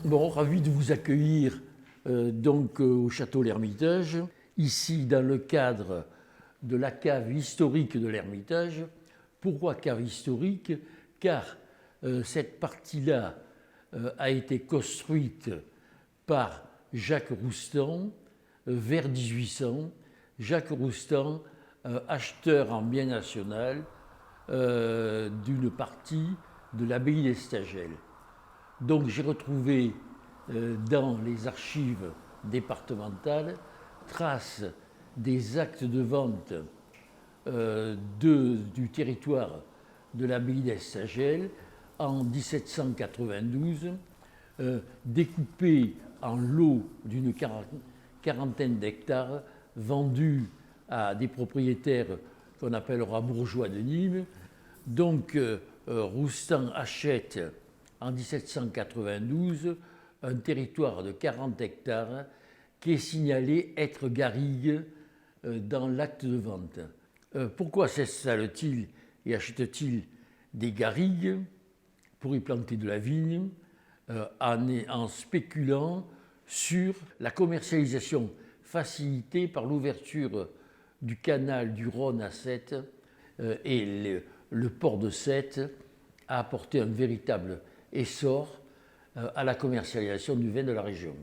Bon, ravi de vous accueillir au château L'Ermitage, ici dans le cadre de la cave historique de l'Ermitage. Pourquoi cave historique? Car cette partie-là a été construite par Jacques Roustan vers 1800. Jacques Roustan, acheteur en bien national d'une partie de l'abbaye d'Estagel. Donc j'ai retrouvé dans les archives départementales traces des actes de vente du territoire de l'abbaye d'Estagel en 1792, découpés en lots d'une quarantaine d'hectares vendus à des propriétaires qu'on appellera bourgeois de Nîmes. Donc Roustan achète en 1792 un territoire de 40 hectares qui est signalé être garrigue dans l'acte de vente. Pourquoi s'installe-t-il et achète-t-il des garrigues pour y planter de la vigne en spéculant sur la commercialisation facilitée par l'ouverture du canal du Rhône à Sète et le port de Sète a apporté un véritable essor à la commercialisation du vin de la région.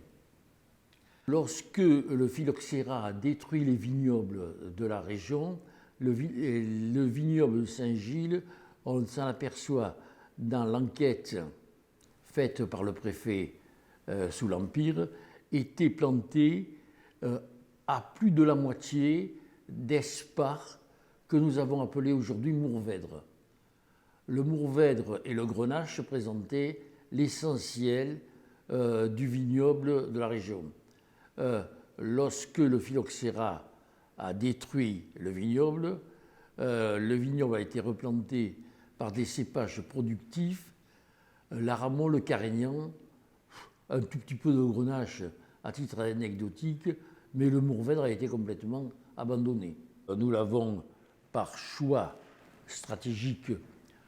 Lorsque le phylloxéra a détruit les vignobles de la région, le vignoble de Saint-Gilles, on s'en aperçoit dans l'enquête faite par le préfet sous l'Empire, était planté à plus de la moitié d'espars que nous avons appelés aujourd'hui Mourvèdre. Le Mourvèdre et le Grenache présentaient l'essentiel du vignoble de la région. Lorsque le phylloxéra a détruit le vignoble a été replanté par des cépages productifs, l'Aramon, le Carignan, un tout petit peu de Grenache à titre anecdotique, mais le Mourvèdre a été complètement abandonné. Nous l'avons, par choix stratégique,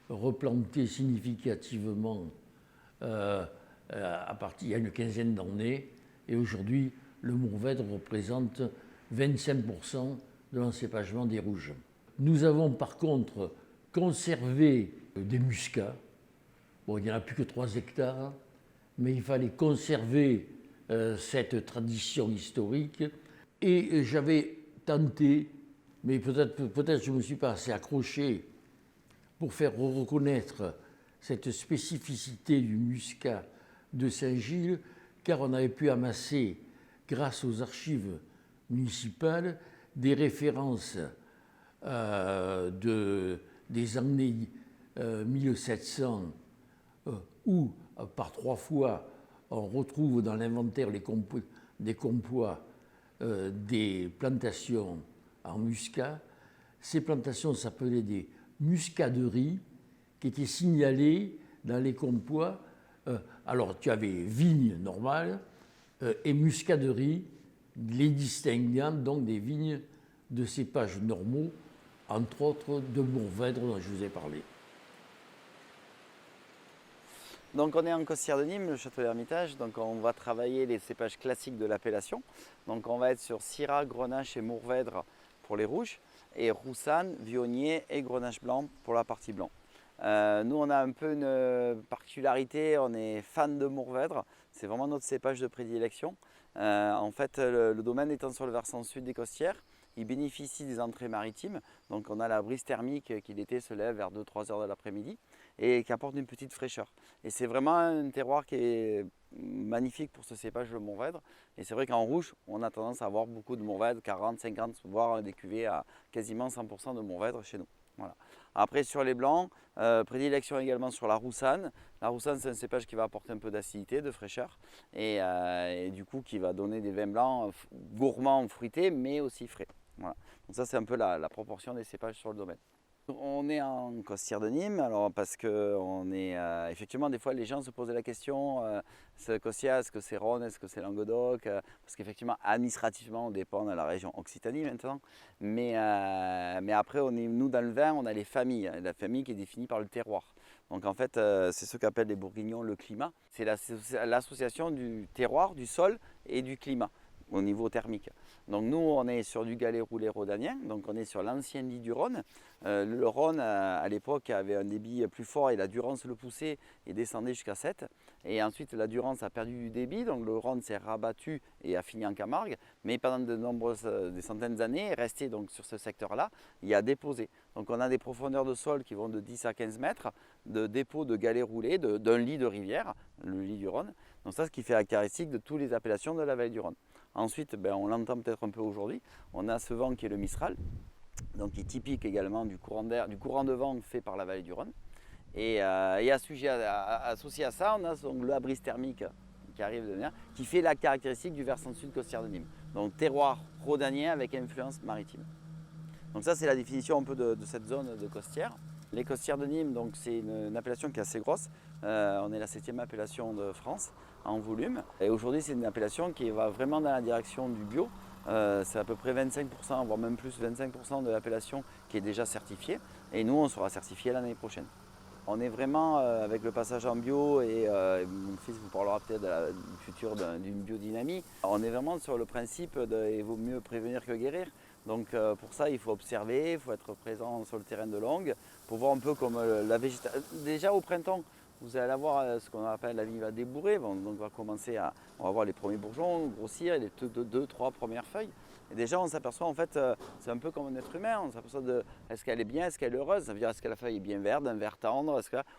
replanté significativement il y a une quinzaine d'années, et aujourd'hui le Mourvèdre représente 25% de l'encépagement des rouges. Nous avons par contre conservé des muscats. Bon, il n'y en a plus que 3 hectares, mais il fallait conserver cette tradition historique, et j'avais tenté, mais peut-être je ne me suis pas assez accroché pour faire reconnaître cette spécificité du muscat de Saint-Gilles, car on avait pu amasser, grâce aux archives municipales, des références des années 1700, où par 3 fois on retrouve dans l'inventaire des compois des plantations en muscat. Ces plantations s'appelaient des muscaderies, qui étaient signalées dans les compois. Alors tu avais vignes normales et muscaderies, les distinguant donc des vignes de cépages normaux, entre autres de Mourvèdre dont je vous ai parlé. Donc on est en Costières de Nîmes, le château L'Ermitage, donc on va travailler les cépages classiques de l'appellation. Donc on va être sur Syrah, Grenache et Mourvèdre pour les rouges, et Roussanne, Viognier et Grenache blanc pour la partie blanc. Nous on a un peu une particularité, on est fan de Mourvèdre, c'est vraiment notre cépage de prédilection. En fait le domaine étant sur le versant sud des Costières, il bénéficie des entrées maritimes, donc on a la brise thermique qui l'été se lève vers 2-3 heures de l'après-midi et qui apporte une petite fraîcheur. Et c'est vraiment un terroir qui est magnifique pour ce cépage de Mourvèdre. Et c'est vrai qu'en rouge, on a tendance à avoir beaucoup de Mourvèdre, 40, 50, voire des cuvées à quasiment 100% de Mourvèdre chez nous. Voilà. Après sur les blancs, prédilection également sur la Roussanne. La Roussanne, c'est un cépage qui va apporter un peu d'acidité, de fraîcheur et du coup qui va donner des vins blancs gourmands, fruités mais aussi frais. Voilà. Donc ça c'est un peu la proportion des cépages sur le domaine. On est en Costières de Nîmes, alors parce que on est effectivement des fois les gens se posent la question ce Costières, est-ce que c'est Rhône, est-ce que c'est Languedoc, parce qu'effectivement administrativement on dépend de la région Occitanie maintenant, mais après on est nous dans le vin, on a les familles, la famille qui est définie par le terroir. Donc en fait, c'est ce qu'appellent les Bourguignons le climat. C'est l'association du terroir, du sol et du climat au niveau thermique. Donc nous, on est sur du galet roulé rhodanien, donc on est sur l'ancien lit du Rhône. Le Rhône, à l'époque, avait un débit plus fort et la Durance le poussait et descendait jusqu'à 7. Et ensuite, la Durance a perdu du débit, donc le Rhône s'est rabattu et a fini en Camargue. Mais pendant des centaines d'années, est resté donc sur ce secteur-là, il a déposé. Donc on a des profondeurs de sol qui vont de 10 à 15 mètres de dépôt de galets roulés d'un lit de rivière, le lit du Rhône. Donc ça, ce qui fait la caractéristique de toutes les appellations de la vallée du Rhône. Ensuite, on l'entend peut-être un peu aujourd'hui, on a ce vent qui est le Mistral, donc qui est typique également du courant de vent fait par la vallée du Rhône. Et associé à ça, on a donc le brise thermique qui arrive de mer, qui fait la caractéristique du versant sud costière de Nîmes. Donc terroir rhodanien avec influence maritime. Donc ça, c'est la définition un peu de cette zone de costière. Les costières de Nîmes, donc c'est une appellation qui est assez grosse. On est la 7e appellation de France en volume. Et aujourd'hui, c'est une appellation qui va vraiment dans la direction du bio. C'est à peu près 25%, voire même plus 25% de l'appellation qui est déjà certifiée. Et nous, on sera certifié l'année prochaine. On est vraiment avec le passage en bio et mon fils vous parlera peut-être du futur d'une biodynamie. On est vraiment sur le principe il vaut mieux prévenir que guérir. Donc pour ça, il faut observer, il faut être présent sur le terrain de longue pour voir un peu comme la végétation. Déjà au printemps, vous allez avoir ce qu'on appelle la vigne va débourrer. Donc on va voir les premiers bourgeons grossir et les 2-3 premières feuilles. Et déjà, on s'aperçoit, en fait, c'est un peu comme un être humain, on s'aperçoit de est-ce qu'elle est bien, est-ce qu'elle est heureuse, ça veut dire est-ce que la feuille est bien verte, un vert tendre,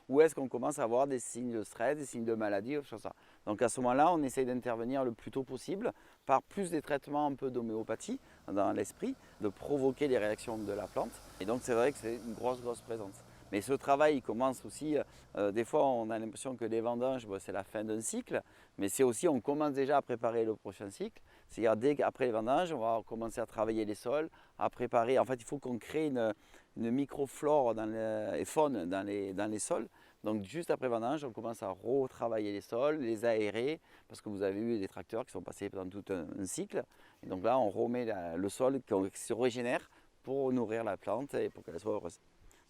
ou est-ce qu'on commence à avoir des signes de stress, des signes de maladie, ou chose ça. Donc à ce moment-là, on essaye d'intervenir le plus tôt possible par plus des traitements un peu d'homéopathie dans l'esprit, de provoquer les réactions de la plante. Et donc c'est vrai que c'est une grosse présence. Mais ce travail, il commence aussi, des fois on a l'impression que les vendanges, c'est la fin d'un cycle, mais c'est aussi, on commence déjà à préparer le prochain cycle. C'est-à-dire dès qu'après les vendanges, on va commencer à travailler les sols, à préparer. En fait, il faut qu'on crée une microflore et faune dans les sols. Donc juste après vendange, on commence à retravailler les sols, les aérer, parce que vous avez eu des tracteurs qui sont passés pendant tout un cycle. Et donc là, on remet le sol qui se régénère pour nourrir la plante et pour qu'elle soit heureuse.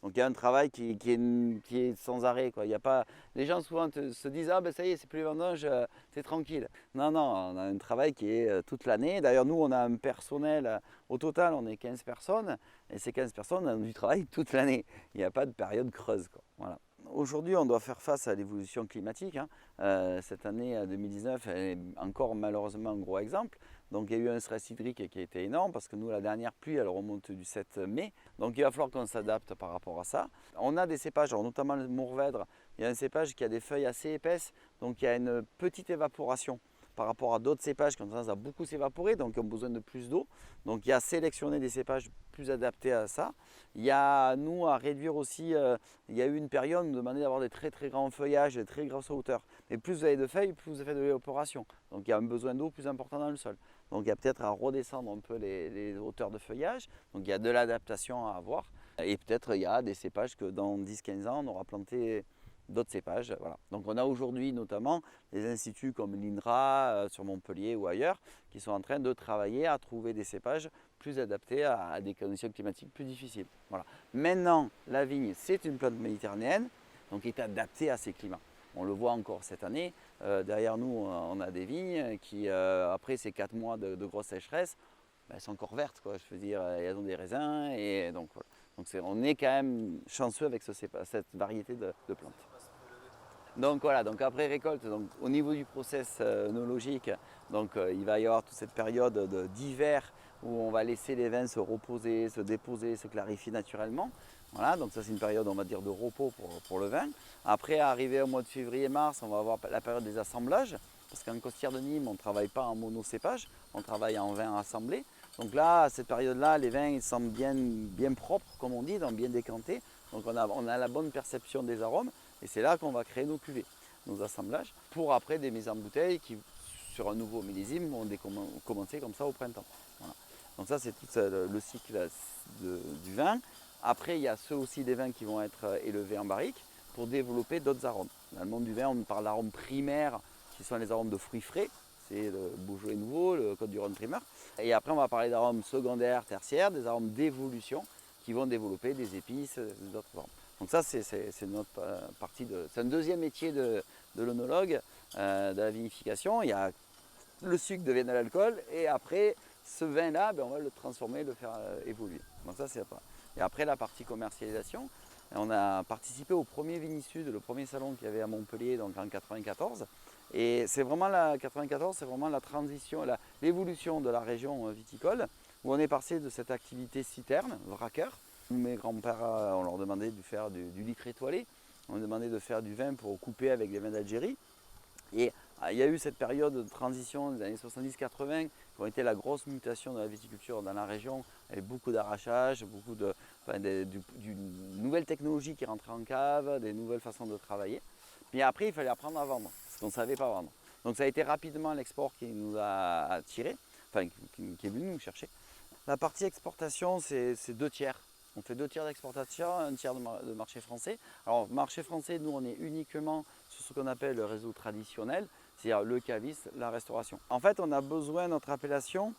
Donc il y a un travail qui est sans arrêt, quoi. Il y a pas... Les gens souvent se disent ah ben ça y est, c'est plus les vendanges, c'est tranquille. Non, on a un travail qui est toute l'année. D'ailleurs nous on a un personnel, au total on est 15 personnes, et ces 15 personnes ont du travail toute l'année. Il n'y a pas de période creuse, quoi. Voilà. Aujourd'hui on doit faire face à l'évolution climatique. Cette année 2019 est encore malheureusement un gros exemple. Donc il y a eu un stress hydrique qui a été énorme parce que nous, la dernière pluie, elle remonte du 7 mai. Donc il va falloir qu'on s'adapte par rapport à ça. On a des cépages, notamment le Mourvèdre, il y a un cépage qui a des feuilles assez épaisses, donc il y a une petite évaporation par rapport à d'autres cépages qui ont tendance à beaucoup s'évaporer, donc qui ont besoin de plus d'eau. Donc il y a sélectionner des cépages plus adaptés à ça. Il y a, nous, à réduire aussi, il y a eu une période où on nous demandait d'avoir des très grands feuillages, des très grosses hauteurs. Mais plus vous avez de feuilles, plus vous avez de l'évaporation. Donc il y a un besoin d'eau plus important dans le sol. Donc il y a peut-être à redescendre un peu les hauteurs de feuillage. Donc il y a de l'adaptation à avoir. Et peut-être il y a des cépages que dans 10-15 ans, on aura planté d'autres cépages. Voilà. Donc on a aujourd'hui notamment des instituts comme l'INRA sur Montpellier ou ailleurs qui sont en train de travailler à trouver des cépages plus adaptés à des conditions climatiques plus difficiles. Voilà. Maintenant, la vigne, c'est une plante méditerranéenne, donc qui est adaptée à ces climats. On le voit encore cette année. Derrière nous, on a des vignes qui, après ces 4 mois de grosse sécheresse, elles sont encore vertes, quoi. Je veux dire, elles ont des raisins. Et donc, voilà. Donc on est quand même chanceux avec cette variété de plantes. Donc voilà, donc après récolte, donc, au niveau du process œnologique, donc, il va y avoir toute cette période d'hiver où on va laisser les vins se reposer, se déposer, se clarifier naturellement. Voilà, donc ça c'est une période, on va dire, de repos pour le vin. Après, arrivé au mois de février-mars, on va avoir la période des assemblages, parce qu'en Costière de Nîmes, on ne travaille pas en monocépage, on travaille en vin assemblé. Donc là, à cette période-là, les vins ils semblent bien propres, comme on dit, donc bien décantés. Donc on a la bonne perception des arômes, et c'est là qu'on va créer nos cuvées, nos assemblages, pour après des mises en bouteille qui, sur un nouveau millésime, vont commencer comme ça au printemps. Voilà. Donc ça, c'est tout le cycle du vin. Après, il y a ceux aussi des vins qui vont être élevés en barrique pour développer d'autres arômes. Dans le monde du vin, on parle d'arômes primaires, qui sont les arômes de fruits frais. C'est le Beaujolais nouveau, le Côte du Rhône primeur. Et après, on va parler d'arômes secondaires, tertiaires, des arômes d'évolution qui vont développer des épices, d'autres formes. Donc ça, c'est notre partie c'est un deuxième métier de l'œnologue, de la vinification. Il y a le sucre devient de l'alcool et après, ce vin-là, on va le transformer, le faire évoluer. Donc ça, c'est pas. Et après, la partie commercialisation, on a participé au premier Vinisud, le premier salon qu'il y avait à Montpellier, donc en 94. Et c'est vraiment 94, c'est vraiment la transition, l'évolution de la région viticole, où on est passé de cette activité citerne, vraqueur. Mes grands-pères, on leur demandait de faire du liqure étoilé, on leur demandait de faire du vin pour couper avec des vins d'Algérie. Et il y a eu cette période de transition des années 70-80 qui ont été la grosse mutation de la viticulture dans la région, avec beaucoup d'arrachage, beaucoup d'une nouvelle technologie qui rentrait en cave, des nouvelles façons de travailler. Puis après, il fallait apprendre à vendre, parce qu'on ne savait pas vendre. Donc ça a été rapidement l'export qui nous a attirés, enfin qui est venu nous chercher. La partie exportation, c'est 2/3. On fait 2/3 d'exportation, 1/3 de marché français. Alors marché français, nous on est uniquement sur ce qu'on appelle le réseau traditionnel, c'est-à-dire le caviste, la restauration. En fait, on a besoin, notre appellation,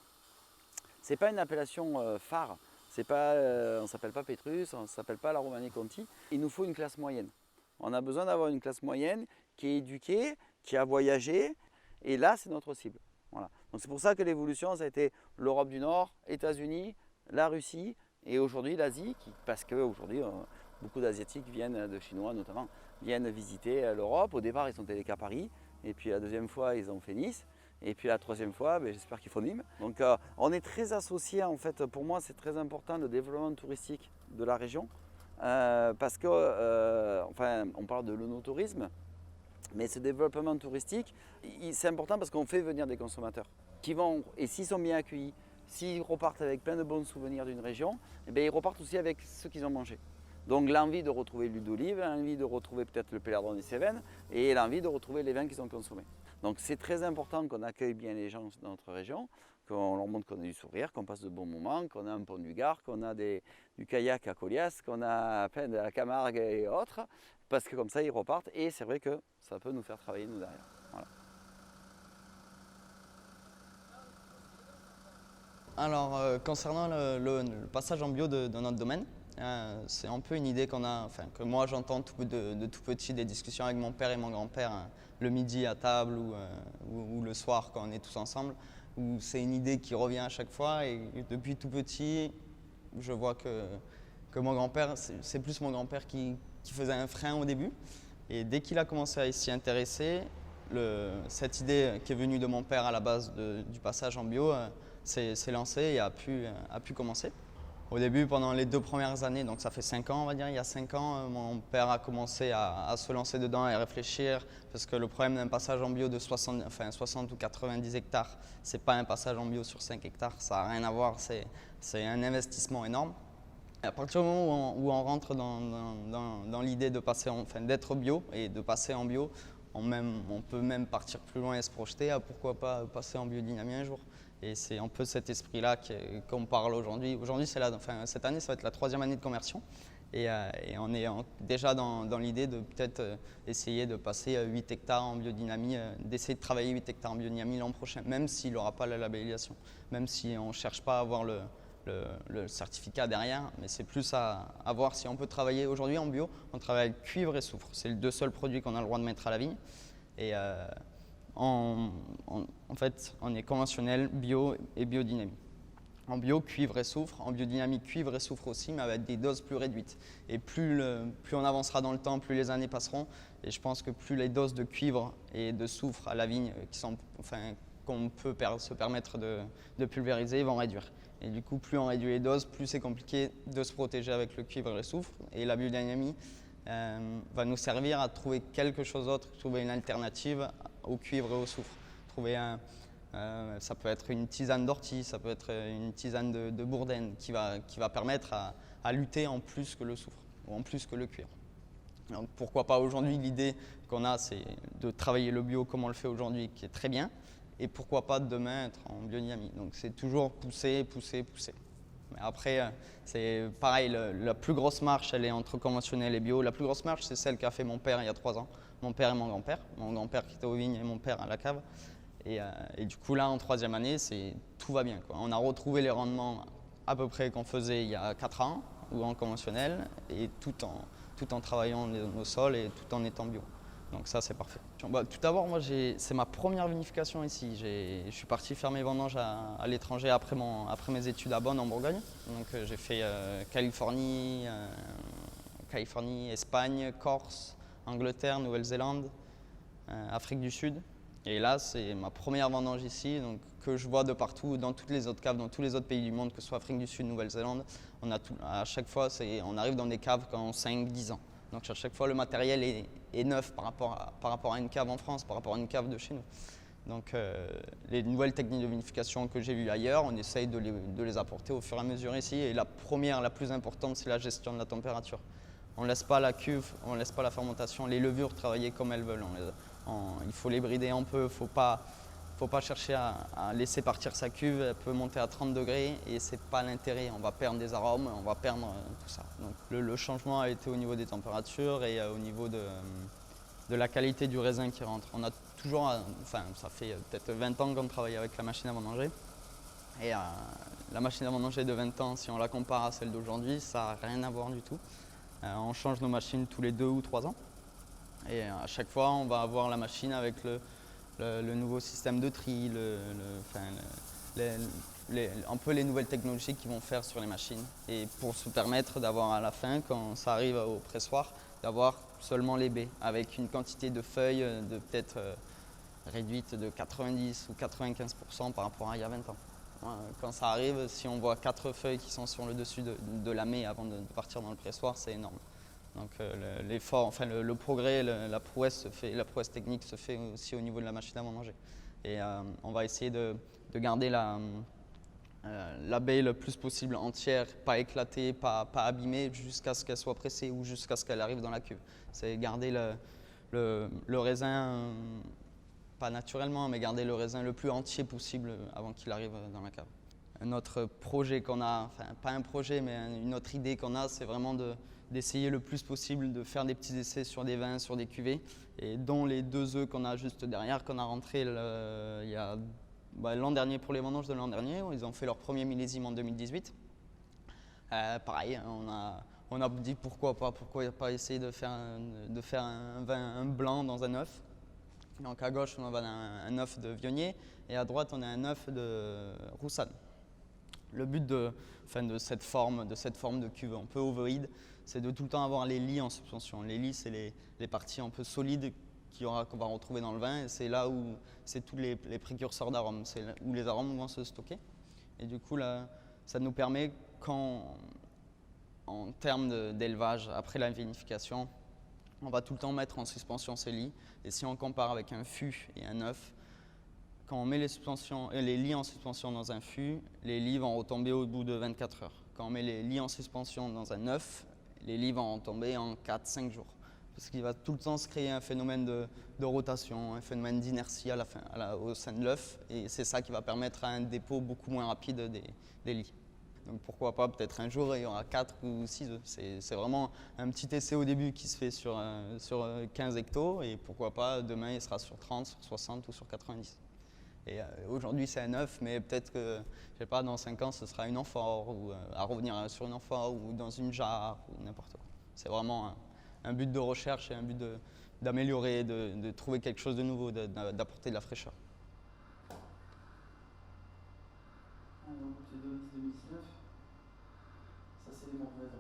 c'est pas une appellation phare. On ne s'appelle pas Pétrus, on ne s'appelle pas la Romanée Conti. Il nous faut une classe moyenne. On a besoin d'avoir une classe moyenne qui est éduquée, qui a voyagé, et là c'est notre cible. Voilà. Donc c'est pour ça que l'évolution, ça a été l'Europe du Nord, États-Unis, la Russie et aujourd'hui l'Asie, parce qu'aujourd'hui beaucoup d'Asiatiques viennent, de Chinois notamment, viennent visiter l'Europe. Au départ ils sont allés qu'à Paris, et puis la deuxième fois ils ont fait Nice, et puis la troisième fois j'espère qu'ils font Nîmes. Donc on est très associés, en fait, pour moi c'est très important le développement touristique de la région. Parce que, on parle de l'œnotourisme, mais ce développement touristique, c'est important parce qu'on fait venir des consommateurs qui vont, et s'ils sont bien accueillis, s'ils repartent avec plein de bons souvenirs d'une région, ils repartent aussi avec ce qu'ils ont mangé. Donc l'envie de retrouver l'huile d'olive, l'envie de retrouver peut-être le Pélardon des Cévennes et l'envie de retrouver les vins qu'ils ont consommés. Donc c'est très important qu'on accueille bien les gens dans notre région, qu'on leur montre qu'on a du sourire, qu'on passe de bons moments, qu'on a un pont du Gard, qu'on a du kayak à Colias, qu'on a de la Camargue et autres, parce que comme ça ils repartent et c'est vrai que ça peut nous faire travailler nous derrière. Voilà. Alors concernant le passage en bio de notre domaine, c'est un peu une idée qu'on a, que moi j'entends de tout petit, des discussions avec mon père et mon grand-père le midi à table ou le soir quand on est tous ensemble, où c'est une idée qui revient à chaque fois et depuis tout petit, je vois que mon grand-père, c'est plus mon grand-père qui faisait un frein au début et dès qu'il a commencé à s'y intéresser, cette idée qui est venue de mon père à la base du passage en bio s'est lancée et a pu commencer. Au début, pendant les 2 premières années, donc ça fait 5 ans on va dire, il y a 5 ans, mon père a commencé à se lancer dedans et à réfléchir parce que le problème d'un passage en bio de 60 ou 90 hectares, c'est pas un passage en bio sur 5 hectares, ça n'a rien à voir, c'est un investissement énorme. Et à partir du moment où on rentre dans l'idée de passer, d'être bio et de passer en bio, on peut même partir plus loin et se projeter à pourquoi pas passer en biodynamie un jour. Et c'est un peu cet esprit-là qu'on parle aujourd'hui. Aujourd'hui, cette année, ça va être la 3e année de conversion. Et on est déjà dans l'idée de peut-être essayer de passer 8 hectares en biodynamie, d'essayer de travailler 8 hectares en biodynamie l'an prochain, même s'il n'aura pas la labellisation, même si on ne cherche pas à avoir le certificat derrière, mais c'est plus à voir si on peut travailler. Aujourd'hui en bio, on travaille avec cuivre et soufre. C'est les 2 seuls produits qu'on a le droit de mettre à la vigne. Et en fait, on est conventionnel, bio et biodynamie. En bio, cuivre et soufre. En biodynamie, cuivre et soufre aussi, mais avec des doses plus réduites. Et plus on avancera dans le temps, plus les années passeront. Et je pense que plus les doses de cuivre et de soufre à la vigne qu'on peut se permettre de pulvériser vont réduire. Et du coup, plus on réduit les doses, plus c'est compliqué de se protéger avec le cuivre et le soufre. Et la biodynamie va nous servir à trouver quelque chose d'autre, trouver une alternative au cuivre et au soufre. Ça peut être une tisane d'ortie, ça peut être une tisane de bourdaine qui va permettre à lutter en plus que le soufre ou en plus que le cuivre. Donc pourquoi pas aujourd'hui, l'idée qu'on a, c'est de travailler le bio comme on le fait aujourd'hui, qui est très bien, et pourquoi pas demain être en biodynamie. Donc c'est toujours pousser. Mais après, c'est pareil, la plus grosse marche, elle est entre conventionnel et bio. La plus grosse marche, c'est celle qu'a fait mon père il y a 3 ans. Mon père et mon grand-père. Mon grand-père qui était aux vignes et mon père à la cave. Et du coup, là, en 3e année, tout va bien, quoi. On a retrouvé les rendements à peu près qu'on faisait il y a 4 ans. ou en conventionnel, et tout en travaillant nos sols et tout en étant bio. Donc ça, c'est parfait. Tout d'abord, moi, c'est ma première vinification ici. Je suis parti faire mes vendanges à l'étranger après mes études à Bonn, en Bourgogne. Donc j'ai fait Californie, Espagne, Corse, Angleterre, Nouvelle-Zélande, Afrique du Sud. Et là, c'est ma première vendange ici, donc, que je vois de partout, dans toutes les autres caves, dans tous les autres pays du monde, que ce soit Afrique du Sud, Nouvelle-Zélande. À chaque fois, on arrive dans des caves quand 5-10 ans. Donc à chaque fois, le matériel est neuf par rapport à une cave en France, par rapport à une cave de chez nous. Donc les nouvelles techniques de vinification que j'ai vues ailleurs, on essaye de les apporter au fur et à mesure ici. Et la première, la plus importante, c'est la gestion de la température. On ne laisse pas la cuve, on ne laisse pas la fermentation, les levures travailler comme elles veulent. Il faut les brider un peu, il ne faut pas chercher à laisser partir sa cuve, elle peut monter à 30 degrés et ce n'est pas l'intérêt, on va perdre des arômes, on va perdre tout ça. Donc le changement a été au niveau des températures et au niveau de la qualité du raisin qui rentre. On a toujours, ça fait peut-être 20 ans qu'on travaille avec la machine à vendanger. Et la machine à vendanger de 20 ans, si on la compare à celle d'aujourd'hui, ça n'a rien à voir du tout. On change nos machines tous les 2 ou 3 ans. Et à chaque fois, on va avoir la machine avec le nouveau système de tri, un peu les nouvelles technologies qu'ils vont faire sur les machines. Et pour se permettre d'avoir à la fin, quand ça arrive au pressoir, d'avoir seulement les baies, avec une quantité de feuilles de peut-être réduite de 90 ou 95% par rapport à il y a 20 ans. Quand ça arrive, si on voit 4 feuilles qui sont sur le dessus de la maie avant de partir dans le pressoir, c'est énorme. Donc l'effort, le progrès, la prouesse technique se fait aussi au niveau de la machine à vendanger. Et on va essayer de garder la baie le plus possible entière, pas éclatée, pas abîmée, jusqu'à ce qu'elle soit pressée ou jusqu'à ce qu'elle arrive dans la cuve. C'est garder le raisin, pas naturellement, mais garder le raisin le plus entier possible avant qu'il arrive dans la cave. Un autre projet qu'on a, enfin pas un projet, mais une autre idée qu'on a, c'est vraiment d'essayer le plus possible de faire des petits essais sur des vins, sur des cuvées, et dont les 2 œufs qu'on a juste derrière, qu'on a rentrés il y a l'an dernier pour les vendanges de l'an dernier. Ils ont fait leur premier millésime en 2018. Pareil, on a dit pourquoi pas essayer de faire un vin, un blanc dans un œuf. Donc à gauche, on a un œuf de Viognier et à droite, on a un œuf de Roussanne. Le but de cette forme de cuve un peu ovoïde, c'est de tout le temps avoir les lits en suspension. Les lits, c'est les parties un peu solides qu'on va retrouver dans le vin, et c'est là où c'est tous les précurseurs d'arômes, c'est où les arômes vont se stocker. Et du coup, là, ça nous permet, en termes d'élevage, après la vinification, on va tout le temps mettre en suspension ces lits. Et si on compare avec un fût et un œuf, quand on met les lits en suspension dans un fût, les lits vont retomber au bout de 24 heures. Quand on met les lits en suspension dans un œuf, les lits vont retomber en 4-5 jours. Parce qu'il va tout le temps se créer un phénomène de rotation, un phénomène d'inertie au sein de l'œuf. Et c'est ça qui va permettre à un dépôt beaucoup moins rapide des lits. Donc pourquoi pas, peut-être un jour, il y aura 4 ou 6 œufs. C'est vraiment un petit essai au début qui se fait sur 15 hectos. Et pourquoi pas, demain, il sera sur 30, sur 60 ou sur 90. Et aujourd'hui, c'est un œuf, mais peut-être que, je sais pas, dans 5 ans, ce sera une amphore, ou à revenir sur une amphore, ou dans une jarre, ou n'importe quoi. C'est vraiment un but de recherche et un but d'améliorer, de trouver quelque chose de nouveau, d'apporter de la fraîcheur. Donc les 2019, ça c'est les Mourvèdres.